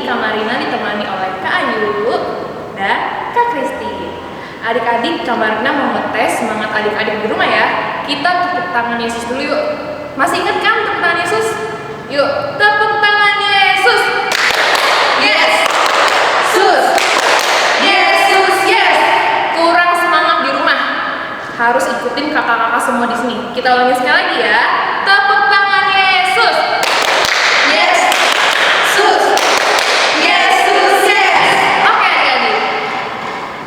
Kak Marina ditemani oleh Kak Ayu dan Kak Kristi. Adik-adik, Kak Marina mau ngetes semangat adik-adik di rumah ya. Kita tepuk tangan Yesus dulu yuk. Masih ingat kan tepuk tangan Yesus? Yuk, tepuk tangan Yesus. Yes. Sus. Yesus, yes. Kurang semangat di rumah. Harus ikutin kakak-kakak semua di sini. Kita ulangi sekali lagi ya. Tepuk tangan Yesus. Yes. Sus. Yesus, yes. Oke adik-adik.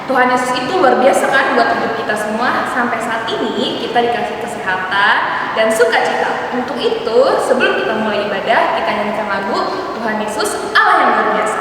Tuhan Yesus itu luar biasa kan buat hidup kita semua. Sampai saat ini kita dikasih kesehatan dan sukacita. Untuk itu, sebelum kita mulai ibadah, kita nyanyikan lagu Tuhan Yesus Allah yang luar biasa.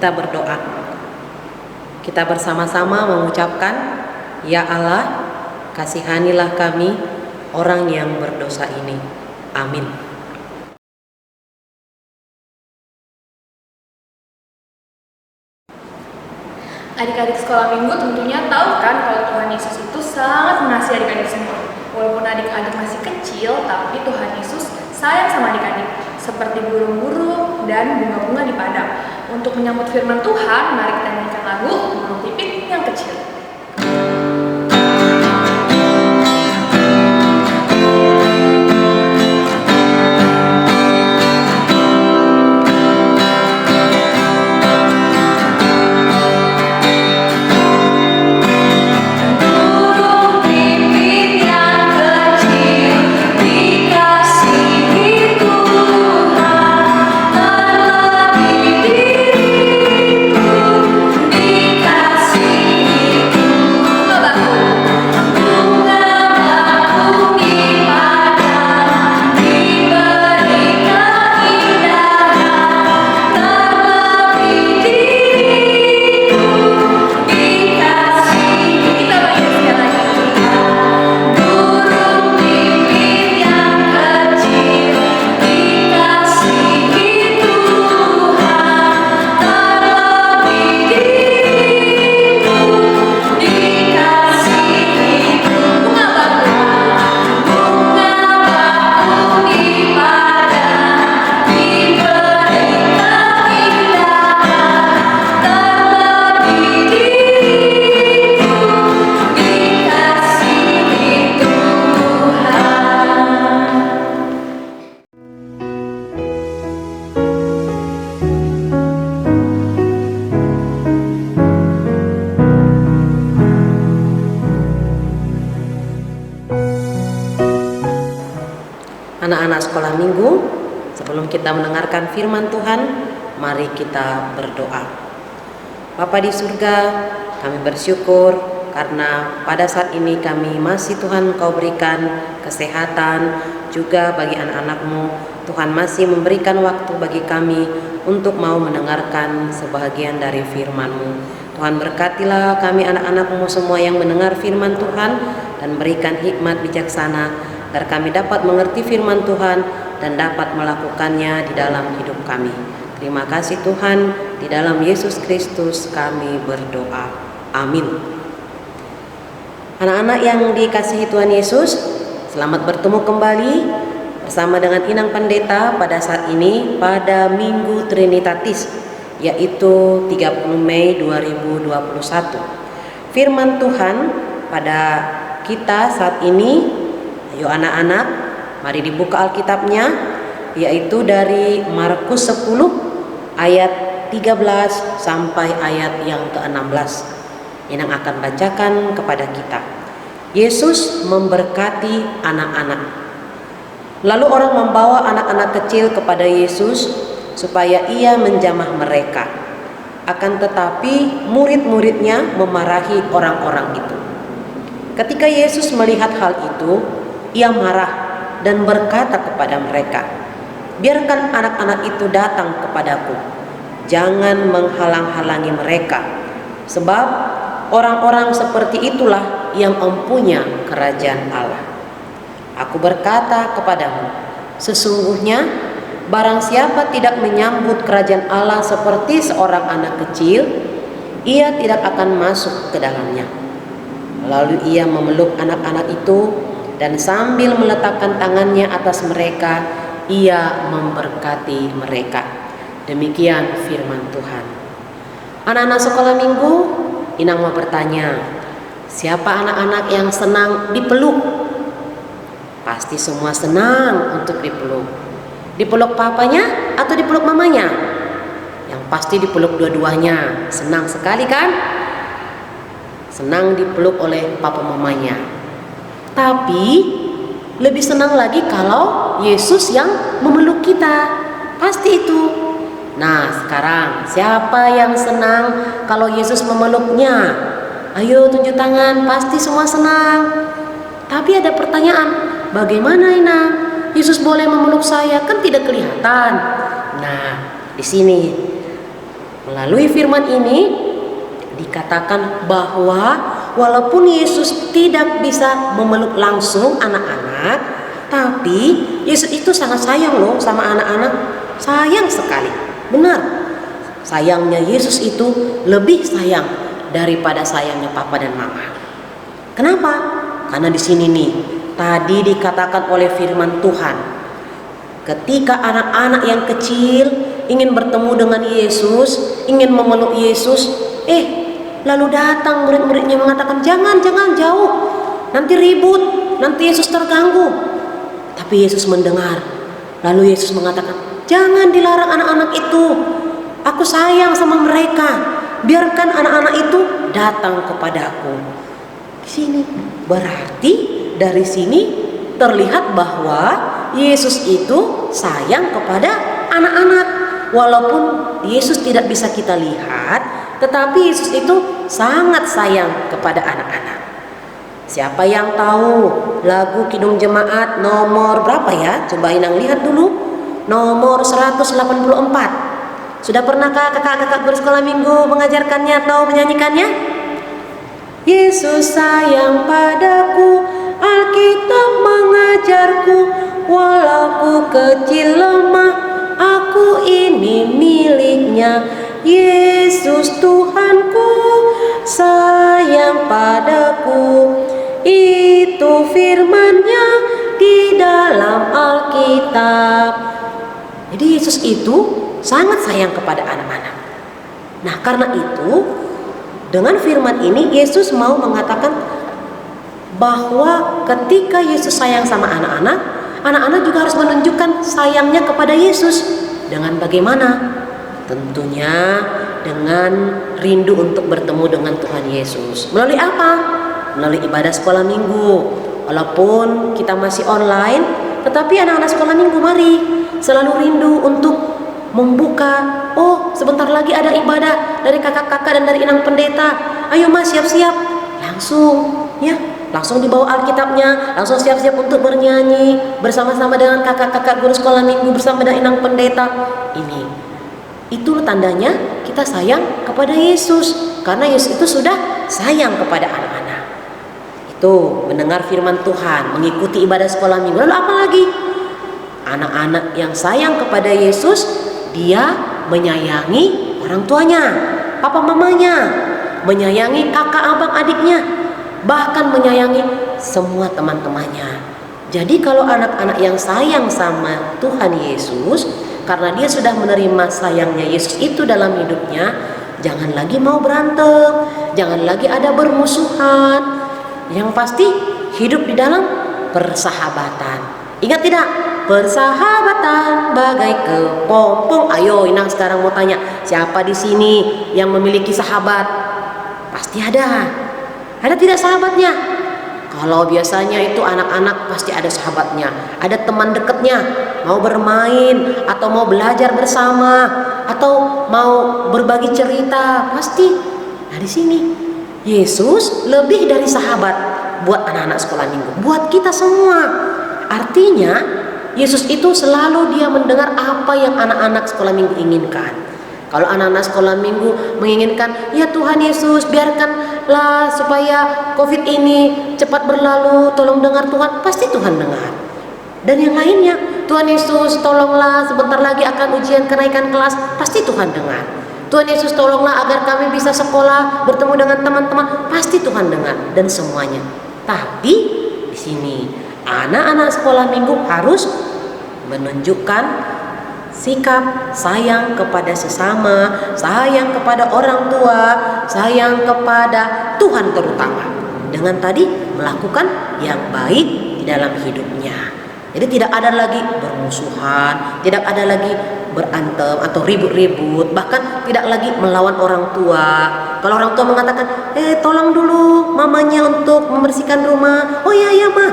Kita berdoa. Kita bersama-sama mengucapkan, Ya Allah, kasihanilah kami, orang yang berdosa ini. Amin. Adik-adik sekolah minggu tentunya tahu kan kalau Tuhan Yesus itu sangat mengasihi adik-adik semua. Walaupun adik-adik masih kecil, tapi Tuhan Yesus sayang sama adik-adik, seperti burung-burung dan bunga-bunga di padang. Untuk menyambut firman Tuhan, mari kita nyanyikan lagu Burung Pipit yang Kecil. Dikasih Anak-anak sekolah minggu, sebelum kita mendengarkan firman Tuhan, mari kita berdoa. Bapa di surga, kami bersyukur karena pada saat ini kami masih Tuhan Kau berikan kesehatan, juga bagi anak-anak-Mu. Tuhan masih memberikan waktu bagi kami untuk mau mendengarkan sebahagian dari firman-Mu. Tuhan berkatilah kami anak-anak-Mu semua yang mendengar firman Tuhan dan berikan hikmat bijaksana agar kami dapat mengerti firman Tuhan dan dapat melakukannya di dalam hidup kami. Terima kasih Tuhan, di dalam Yesus Kristus kami berdoa. Amin. Anak-anak yang dikasihi Tuhan Yesus, selamat bertemu kembali bersama dengan Inang Pendeta pada saat ini pada Minggu Trinitatis, yaitu 30 Mei 2021. Firman Tuhan pada kita saat ini, ayo anak-anak, mari dibuka Alkitabnya, yaitu dari Markus 10 ayat 13 sampai ayat yang ke-16. Inang akan bacakan kepada kita. Yesus memberkati anak-anak. Lalu orang membawa anak-anak kecil kepada Yesus supaya ia menjamah mereka. Akan tetapi murid-muridnya memarahi orang-orang itu. Ketika Yesus melihat hal itu, ia marah dan berkata kepada mereka, "Biarkan anak-anak itu datang kepadaku. Jangan menghalang-halangi mereka, sebab orang-orang seperti itulah yang mempunyai kerajaan Allah. Aku berkata kepadamu, sesungguhnya barang siapa tidak menyambut kerajaan Allah seperti seorang anak kecil, ia tidak akan masuk ke dalamnya." Lalu ia memeluk anak-anak itu dan sambil meletakkan tangannya atas mereka, ia memberkati mereka. Demikian firman Tuhan. Anak-anak sekolah minggu, Inang mau bertanya, siapa anak-anak yang senang dipeluk? Pasti semua senang untuk dipeluk. Dipeluk papanya atau dipeluk mamanya? Yang pasti dipeluk dua-duanya. Senang sekali kan? Senang dipeluk oleh papa mamanya. Tapi lebih senang lagi kalau Yesus yang memeluk kita. Pasti itu. Nah, sekarang siapa yang senang kalau Yesus memeluknya? Ayo tunjuk tangan, pasti semua senang. Tapi ada pertanyaan, bagaimana Ina? Yesus boleh memeluk saya, kan tidak kelihatan. Nah, di sini melalui firman ini dikatakan bahwa walaupun Yesus tidak bisa memeluk langsung anak-anak, tapi Yesus itu sangat sayang loh sama anak-anak. Sayang sekali. Benar. Sayangnya Yesus itu lebih sayang daripada sayangnya papa dan mama. Kenapa? Karena di sini nih, tadi dikatakan oleh firman Tuhan, ketika anak-anak yang kecil ingin bertemu dengan Yesus, ingin memeluk Yesus, lalu datang murid-muridnya mengatakan, jangan jauh, nanti ribut, nanti Yesus terganggu. Tapi Yesus mendengar. Lalu Yesus mengatakan, jangan dilarang anak-anak itu. Aku sayang sama mereka. Biarkan anak-anak itu datang kepadaku. Di sini berarti dari sini terlihat bahwa Yesus itu sayang kepada anak-anak. Walaupun Yesus tidak bisa kita lihat, tetapi Yesus itu sangat sayang kepada anak-anak. Siapa yang tahu lagu Kidung Jemaat nomor berapa ya? Coba Inang lihat dulu. Nomor 184. Sudah pernahkah kakak-kakak bersekolah minggu mengajarkannya atau menyanyikannya? Yesus sayang padaku, Alkitab mengajarku, walau ku kecil lemah, aku ini miliknya. Yesus Tuhanku sayang padaku, itu firman-Nya di dalam Alkitab. Jadi Yesus itu sangat sayang kepada anak-anak. Nah, karena itu dengan firman ini Yesus mau mengatakan bahwa ketika Yesus sayang sama anak-anak, anak-anak juga harus menunjukkan sayangnya kepada Yesus. Dengan bagaimana? Tentunya dengan rindu untuk bertemu dengan Tuhan Yesus. Melalui apa? Melalui ibadah sekolah minggu. Walaupun kita masih online, Tetapi anak-anak sekolah minggu mari selalu rindu untuk membuka, oh sebentar lagi ada ibadah dari kakak-kakak dan dari inang pendeta. Ayo mas siap-siap. Langsung ya, langsung dibawa Alkitabnya, langsung siap-siap untuk bernyanyi bersama-sama dengan kakak-kakak guru sekolah minggu, bersama dengan inang pendeta. Itu tandanya kita sayang kepada Yesus, karena Yesus itu sudah sayang kepada anak-anak. Itu mendengar firman Tuhan, mengikuti ibadah sekolah minggu. Lalu apa lagi? Anak-anak yang sayang kepada Yesus, dia menyayangi orang tuanya, papa mamanya, menyayangi kakak abang adiknya, bahkan menyayangi semua teman-temannya. Jadi kalau anak-anak yang sayang sama Tuhan Yesus, karena dia sudah menerima sayangnya Yesus itu dalam hidupnya, jangan lagi mau berantem, jangan lagi ada bermusuhan. Yang pasti hidup di dalam persahabatan. Ingat tidak? Persahabatan bagai kepompong. Ayo Inang sekarang mau tanya, siapa di sini yang memiliki sahabat? Pasti ada. Ada tidak sahabatnya? Kalau biasanya itu anak-anak pasti ada sahabatnya, ada teman dekatnya, mau bermain atau mau belajar bersama atau mau berbagi cerita, pasti. Nah di sini Yesus lebih dari sahabat buat anak-anak sekolah minggu, buat kita semua. Artinya Yesus itu selalu dia mendengar apa yang anak-anak sekolah minggu inginkan. Kalau anak-anak sekolah minggu menginginkan, ya Tuhan Yesus biarkanlah supaya COVID ini cepat berlalu, tolong dengar Tuhan, pasti Tuhan dengar. Dan yang lainnya, Tuhan Yesus tolonglah sebentar lagi akan ujian kenaikan kelas, pasti Tuhan dengar. Tuhan Yesus tolonglah agar kami bisa sekolah, bertemu dengan teman-teman, pasti Tuhan dengar. Dan semuanya. Tapi di sini anak-anak sekolah minggu harus menunjukkan sikap sayang kepada sesama, sayang kepada orang tua, sayang kepada Tuhan terutama, dengan tadi melakukan yang baik di dalam hidupnya. Jadi tidak ada lagi bermusuhan, tidak ada lagi berantem atau ribut-ribut, bahkan tidak lagi melawan orang tua. Kalau orang tua mengatakan, tolong dulu mamanya untuk membersihkan rumah. Oh iya ma.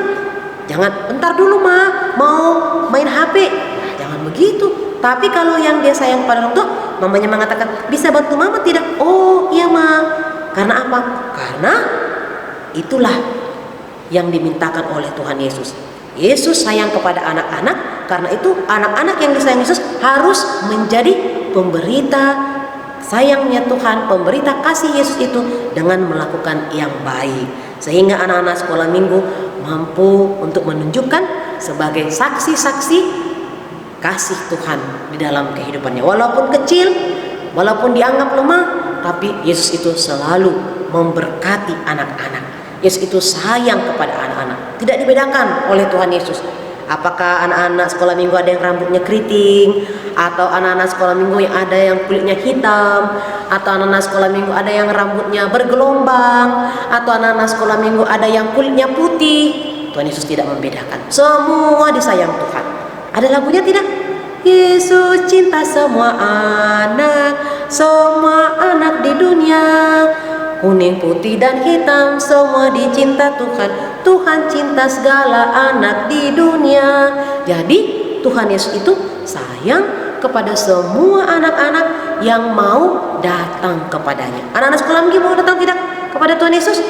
Jangan, bentar dulu ma, mau main HP. Nah, jangan begitu. Tapi kalau yang dia sayang pada orang tua, mamanya mengatakan, bisa bantu mama tidak? Oh iya ma. Karena apa? Karena itulah yang dimintakan oleh Tuhan Yesus. Yesus sayang kepada anak-anak, karena itu anak-anak yang disayang Yesus harus menjadi pemberita sayangnya Tuhan, pemberita kasih Yesus itu dengan melakukan yang baik. Sehingga anak-anak sekolah minggu mampu untuk menunjukkan sebagai saksi-saksi kasih Tuhan di dalam kehidupannya. Walaupun kecil, walaupun dianggap lemah, tapi Yesus itu selalu memberkati anak-anak. Yesus itu sayang kepada anak-anak. Tidak dibedakan oleh Tuhan Yesus. Apakah anak-anak sekolah minggu ada yang rambutnya keriting, atau anak-anak sekolah minggu yang ada yang kulitnya hitam, atau anak-anak sekolah minggu ada yang rambutnya bergelombang, atau anak-anak sekolah minggu ada yang kulitnya putih. Tuhan Yesus tidak membedakan. Semua disayang Tuhan. Ada lagunya tidak? Yesus cinta semua anak di dunia. Kuning, putih, dan hitam semua dicinta Tuhan. Tuhan cinta segala anak di dunia. Jadi Tuhan Yesus itu sayang kepada semua anak-anak yang mau datang kepadanya. Anak-anak sekolah minggu mau datang tidak kepada Tuhan Yesus?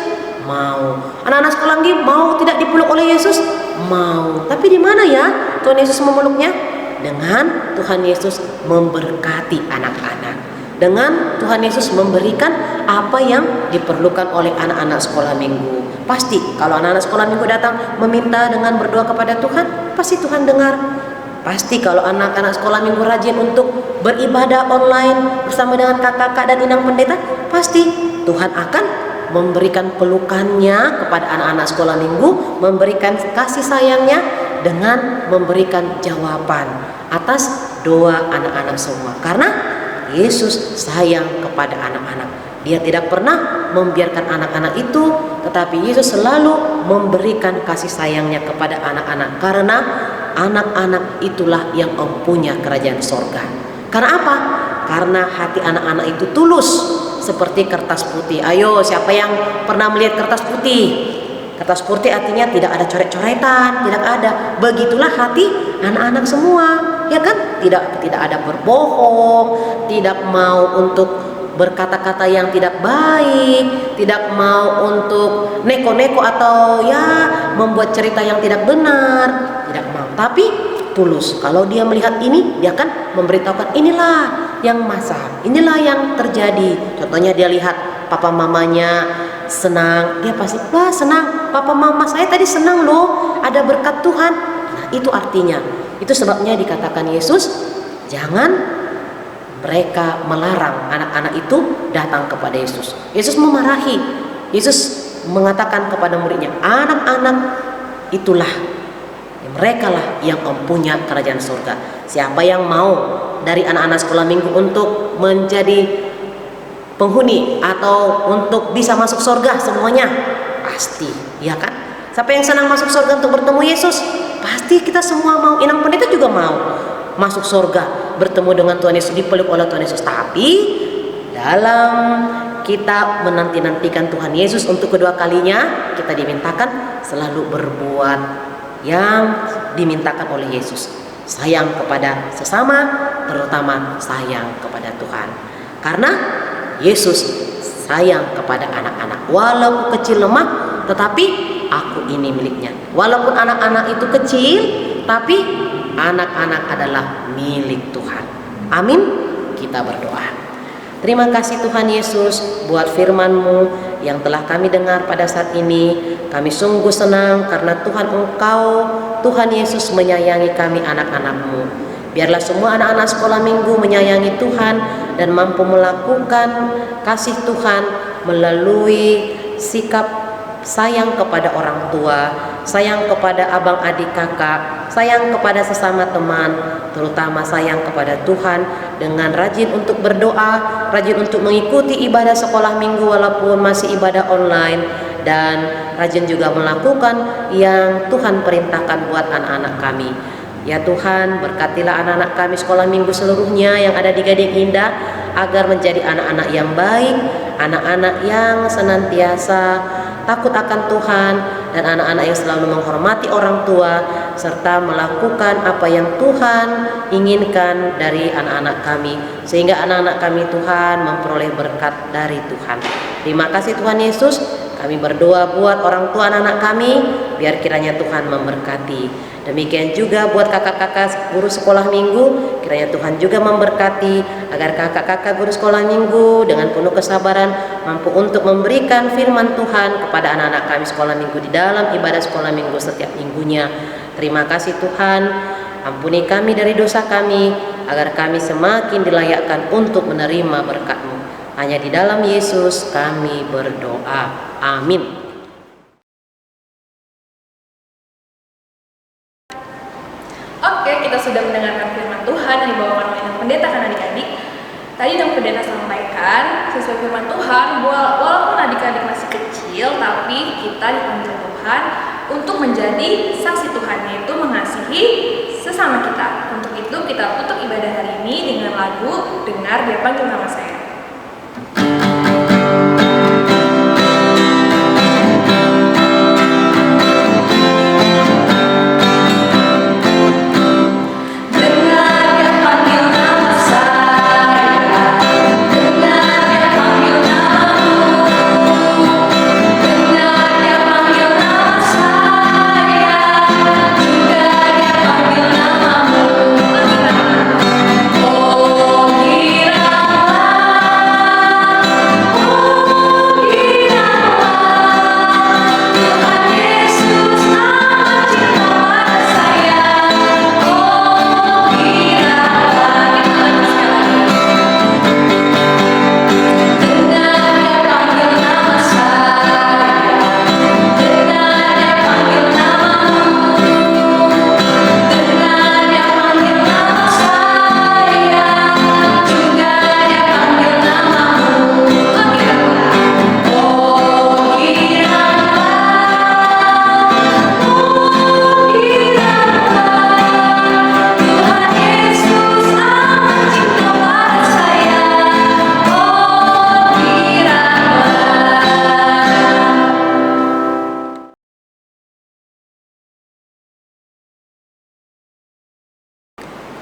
Mau. Anak-anak sekolah minggu mau tidak dipeluk oleh Yesus? Mau. Tapi di mana ya Tuhan Yesus memeluknya? Dengan Tuhan Yesus memberkati anak-anak. Dengan Tuhan Yesus memberikan apa yang diperlukan oleh anak-anak sekolah minggu. Pasti kalau anak-anak sekolah minggu datang meminta dengan berdoa kepada Tuhan, pasti Tuhan dengar. Pasti kalau anak-anak sekolah minggu rajin untuk beribadah online bersama dengan kakak-kakak dan inang pendeta, pasti Tuhan akan memberikan pelukannya kepada anak-anak sekolah minggu, memberikan kasih sayangnya dengan memberikan jawaban atas doa anak-anak semua. Karena Yesus sayang kepada anak-anak. Dia tidak pernah membiarkan anak-anak itu, tetapi Yesus selalu memberikan kasih sayangnya kepada anak-anak. Karena anak-anak itulah yang mempunyai kerajaan sorga. Karena apa? Karena hati anak-anak itu tulus seperti kertas putih. Ayo, siapa yang pernah melihat kertas putih? Kata sporty artinya tidak ada coret-coretan, tidak ada. Begitulah hati anak-anak semua, ya kan? Tidak ada berbohong, tidak mau untuk berkata-kata yang tidak baik, tidak mau untuk neko-neko atau ya membuat cerita yang tidak benar, tidak mau. Tapi tulus. Kalau dia melihat ini, dia akan memberitahukan inilah yang masak, inilah yang terjadi. Contohnya dia lihat papa mamanya senang, dia pasti wah senang, papa mama saya tadi senang loh, ada berkat Tuhan. Nah, itu artinya, itu sebabnya dikatakan Yesus jangan mereka melarang anak-anak itu datang kepada Yesus. Yesus memarahi. Yesus mengatakan kepada muridnya, anak-anak itulah, mereka lah yang mempunyai kerajaan surga. Siapa yang mau dari anak-anak sekolah minggu untuk menjadi penghuni atau untuk bisa masuk surga semuanya? Pasti, ya kan? Siapa yang senang masuk surga untuk bertemu Yesus? Pasti kita semua mau. Inang pendeta juga mau masuk surga, bertemu dengan Tuhan Yesus, dipeluk oleh Tuhan Yesus. Tapi dalam kita menanti-nantikan Tuhan Yesus untuk kedua kalinya, kita dimintakan selalu berbuat yang dimintakan oleh Yesus. Sayang kepada sesama, terutama sayang kepada Tuhan. Karena Yesus sayang kepada anak-anak. Walaupun kecil lemah, tetapi aku ini miliknya. Walaupun anak-anak itu kecil, tapi anak-anak adalah milik Tuhan. Amin. Kita berdoa. Terima kasih Tuhan Yesus buat firman-Mu yang telah kami dengar pada saat ini. Kami sungguh senang karena Tuhan Engkau, Tuhan Yesus menyayangi kami anak-anak-Mu. Biarlah semua anak-anak sekolah minggu menyayangi Tuhan dan mampu melakukan kasih Tuhan melalui sikap sayang kepada orang tua, sayang kepada abang adik kakak, sayang kepada sesama teman, terutama sayang kepada Tuhan dengan rajin untuk berdoa, rajin untuk mengikuti ibadah sekolah minggu walaupun masih ibadah online, dan rajin juga melakukan yang Tuhan perintahkan buat anak-anak kami. Ya Tuhan, berkatilah anak-anak kami sekolah minggu seluruhnya yang ada di Gading Indah agar menjadi anak-anak yang baik, anak-anak yang senantiasa takut akan Tuhan, dan anak-anak yang selalu menghormati orang tua serta melakukan apa yang Tuhan inginkan dari anak-anak kami, sehingga anak-anak kami Tuhan memperoleh berkat dari Tuhan. Terima kasih Tuhan Yesus. Kami berdoa buat orang tua anak-anak kami, biar kiranya Tuhan memberkati. Demikian juga buat kakak-kakak guru sekolah minggu, kiranya Tuhan juga memberkati agar kakak-kakak guru sekolah minggu dengan penuh kesabaran mampu untuk memberikan firman Tuhan kepada anak-anak kami sekolah minggu di dalam ibadah sekolah minggu setiap minggunya. Terima kasih Tuhan, ampuni kami dari dosa kami agar kami semakin dilayakkan untuk menerima berkat-Mu. Hanya di dalam Yesus kami berdoa. Amin. Oke, kita sudah mendengarkan firman Tuhan yang dibawakan oleh pendeta kan adik-adik. Tadi yang pendeta sampaikan sesuai firman Tuhan, walaupun adik-adik masih kecil, tapi kita dipanggil Tuhan untuk menjadi saksi Tuhan, yaitu mengasihi sesama kita. Untuk itu kita tutup ibadah hari ini dengan lagu Dengar Dia Panggil Nama Saya. Oh, kiranya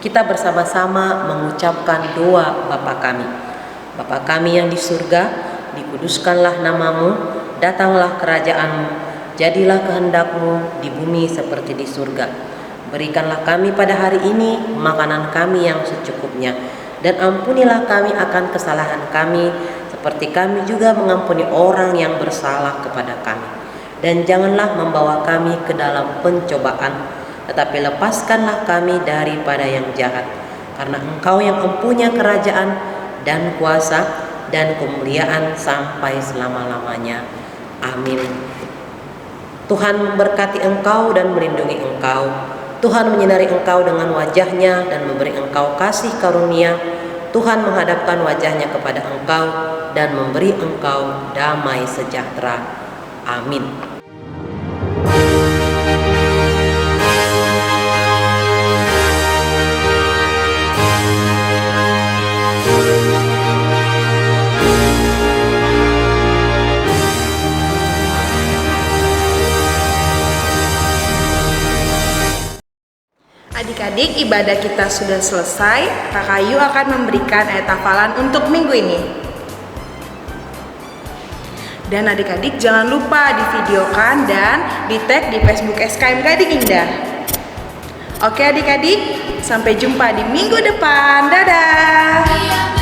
kita bersama-sama mengucapkan doa Bapa kami. Bapa kami yang di surga, dikuduskanlah namamu, datanglah kerajaanmu, jadilah kehendak-Mu di bumi seperti di surga. Berikanlah kami pada hari ini makanan kami yang secukupnya, dan ampunilah kami akan kesalahan kami, seperti kami juga mengampuni orang yang bersalah kepada kami. Dan janganlah membawa kami ke dalam pencobaan, tetapi lepaskanlah kami daripada yang jahat. Karena Engkau yang mempunyai kerajaan dan kuasa dan kemuliaan sampai selama-lamanya. Amin. Tuhan memberkati engkau dan melindungi engkau. Tuhan menyinari engkau dengan wajah-Nya dan memberi engkau kasih karunia. Tuhan menghadapkan wajah-Nya kepada engkau dan memberi engkau damai sejahtera. Amin. Adik-adik, ibadah kita sudah selesai. Kak Ayu akan memberikan ayat hafalan untuk minggu ini. Dan adik-adik jangan lupa divideokan dan di-tag di Facebook SKM Gading Indah. Oke adik-adik, sampai jumpa di minggu depan. Dadah!